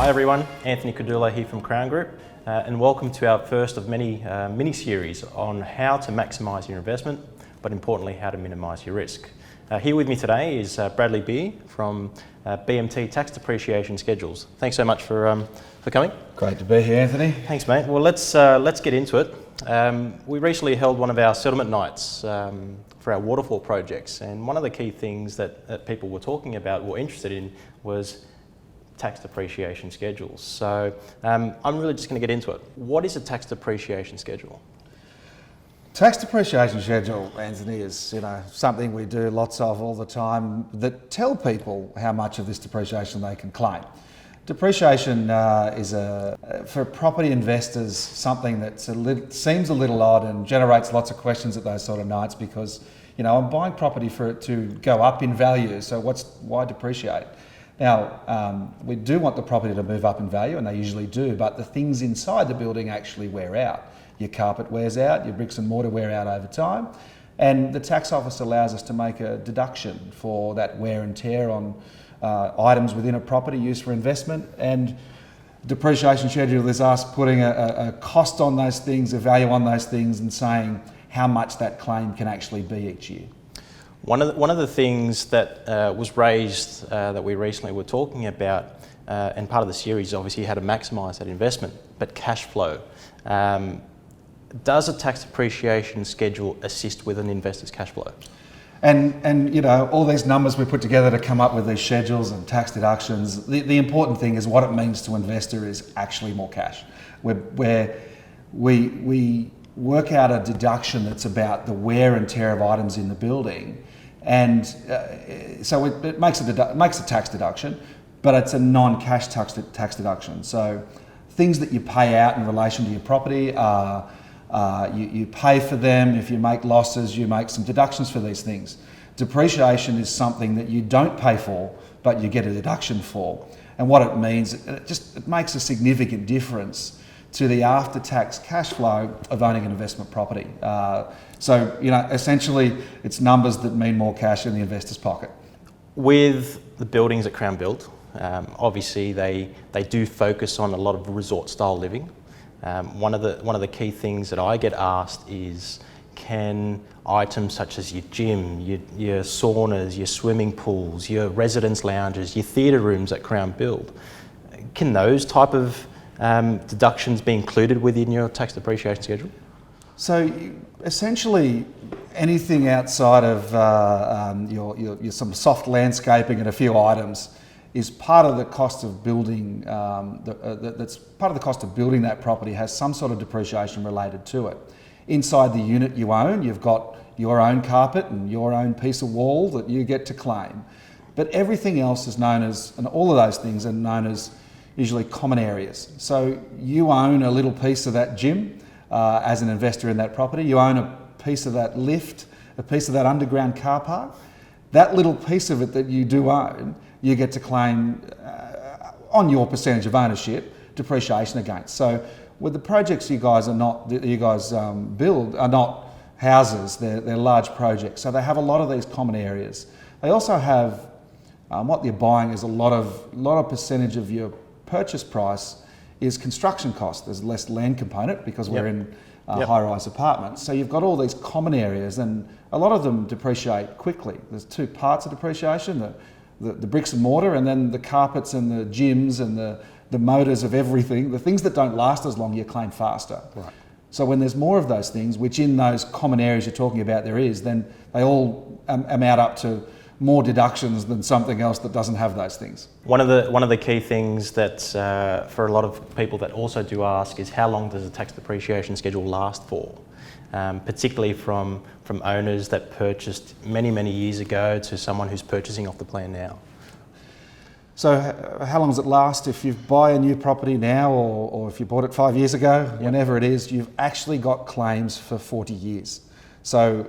Hi everyone, Anthony Cordula here from Crown Group, and welcome to our first of many mini-series on how to maximise your investment, but importantly how to minimise your risk. Here with me today is Bradley Beer from BMT Tax Depreciation Schedules. Thanks so much for coming. Great to be here, Anthony. Thanks, mate. Well, let's get into it. We recently held one of our settlement nights for our waterfall projects, and one of the key things that people were talking about, were interested in, was tax depreciation schedules. So I'm really just going to get into it. What is a tax depreciation schedule? Tax depreciation schedule, Anthony, is something we do lots of all the time that tell people how much of this depreciation they can claim. Depreciation is for property investors something that seems a little odd and generates lots of questions at those sort of nights because I'm buying property for it to go up in value, so why depreciate? Now, we do want the property to move up in value, and they usually do, but the things inside the building actually wear out. Your carpet wears out, your bricks and mortar wear out over time, and the tax office allows us to make a deduction for that wear and tear on items within a property used for investment. And depreciation schedule is us putting a cost on those things, a value on those things, and saying how much that claim can actually be each year. One of the things that was raised that we recently were talking about, and part of the series obviously how to maximise that investment, but cash flow. Does a tax depreciation schedule assist with an investor's cash flow? And all these numbers we put together to come up with these schedules and tax deductions, the important thing is what it means to an investor is actually more cash. Where we work out a deduction that's about the wear and tear of items in the building, and so it makes a tax deduction, but it's a non-cash tax deduction. So things that you pay out in relation to your property are you pay for them. If you make losses, you make some deductions for these things. Depreciation is something that you don't pay for, but you get a deduction for. And what it means, it makes a significant difference to the after-tax cash flow of owning an investment property. So essentially, it's numbers that mean more cash in the investor's pocket. With the buildings that Crown built, obviously they do focus on a lot of resort-style living. One of the key things that I get asked is, can items such as your gym, your saunas, your swimming pools, your residence lounges, your theatre rooms that Crown build, can those type of deductions be included within your tax depreciation schedule? So essentially, anything outside of your some soft landscaping and a few items is part of the cost of building. That's part of the cost of building that property has some sort of depreciation related to it. Inside the unit you own, you've got your own carpet and your own piece of wall that you get to claim. But everything else is known as, and all of those things are known as usually common areas. So you own a little piece of that gym as an investor in that property. You own a piece of that lift, a piece of that underground car park. That little piece of it that you do own, you get to claim on your percentage of ownership depreciation against. So with the projects you guys build are not houses, they're large projects. So they have a lot of these common areas. They also have what you're buying is a lot of percentage of your purchase price is construction cost. There's less land component because we're in high-rise apartments. So you've got all these common areas, and a lot of them depreciate quickly. There's two parts of depreciation, the bricks and mortar, and then the carpets and the gyms and the motors of everything. The things that don't last as long, you claim faster. Right. So when there's more of those things, which in those common areas you're talking about there is, then they all amount up to more deductions than something else that doesn't have those things. One of the key things that for a lot of people that also do ask is, how long does a tax depreciation schedule last for? Particularly from owners that purchased many years ago to someone who's purchasing off the plan now. So how long does it last? If you buy a new property now, or if you bought it 5 years ago, whenever it is, you've actually got claims for 40 years. So,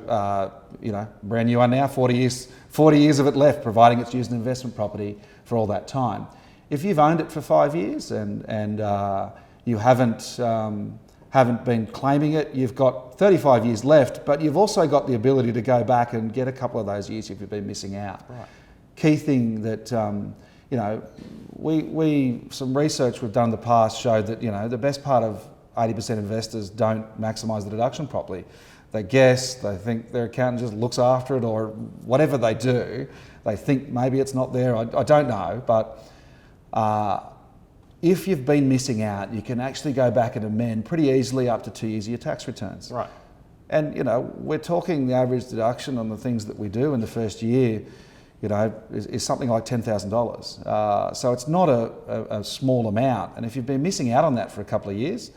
brand new one now, 40 years of it left, providing it's used in investment property for all that time. If you've owned it for 5 years and you haven't been claiming it, you've got 35 years left, but you've also got the ability to go back and get a couple of those years if you've been missing out. Right. Key thing that you know, some research we've done in the past showed that, you know, the best part of 80% investors don't maximise the deduction properly. They guess, they think their accountant just looks after it, or whatever they do, they think maybe it's not there. I don't know, but if you've been missing out, you can actually go back and amend pretty easily up to 2 years of your tax returns. Right. And, you know, we're talking the average deduction on the things that we do in the first year, you know, is something like $10,000. So it's not a small amount. And if you've been missing out on that for a couple of years,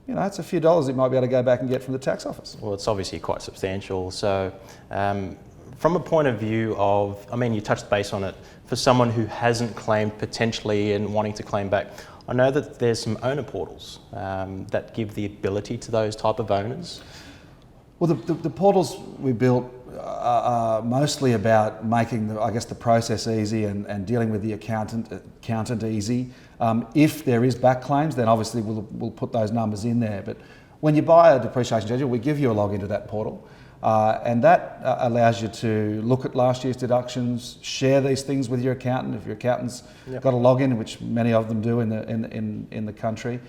you know, it's a few dollars you might be able to go back and get from the tax office. Well, it's obviously quite substantial. So from a point of view of, I mean, you touched base on it, for someone who hasn't claimed potentially and wanting to claim back, I know that there's some owner portals that give the ability to those type of owners. Well, the portals we built are mostly about making, the process easy and dealing with the accountant easy. If there is back claims, then obviously we'll put those numbers in there. But when you buy a depreciation schedule, we give you a login to that portal. And that allows you to look at last year's deductions, share these things with your accountant if your accountant's got a login, which many of them do in the country.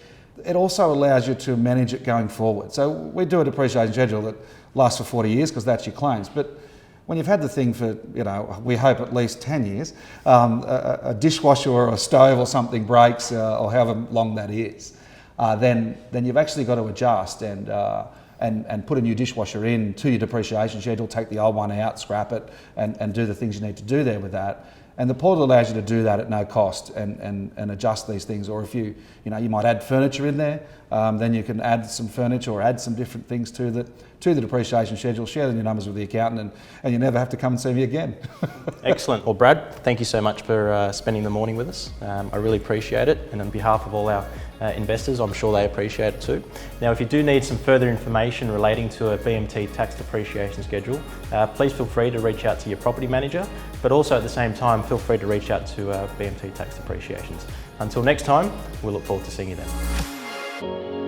It also allows you to manage it going forward. So we do a depreciation schedule that lasts for 40 years because that's your claims. But when you've had the thing for, you know, we hope at least 10 years, a dishwasher or a stove or something breaks, or however long that is, then you've actually got to adjust and put a new dishwasher in to your depreciation schedule, take the old one out, scrap it, and do the things you need to do there with that. And the portal allows you to do that at no cost and adjust these things. Or if you might add furniture in there, then you can add some furniture or add some different things to the depreciation schedule, share your numbers with the accountant, and you never have to come and see me again. Excellent. Well, Brad, thank you so much for spending the morning with us. I really appreciate it, and on behalf of all our investors, I'm sure they appreciate it too. Now, if you do need some further information relating to a BMT tax depreciation schedule, please feel free to reach out to your property manager, but also at the same time, feel free to reach out to BMT Tax Depreciations. Until next time, we look forward to seeing you then.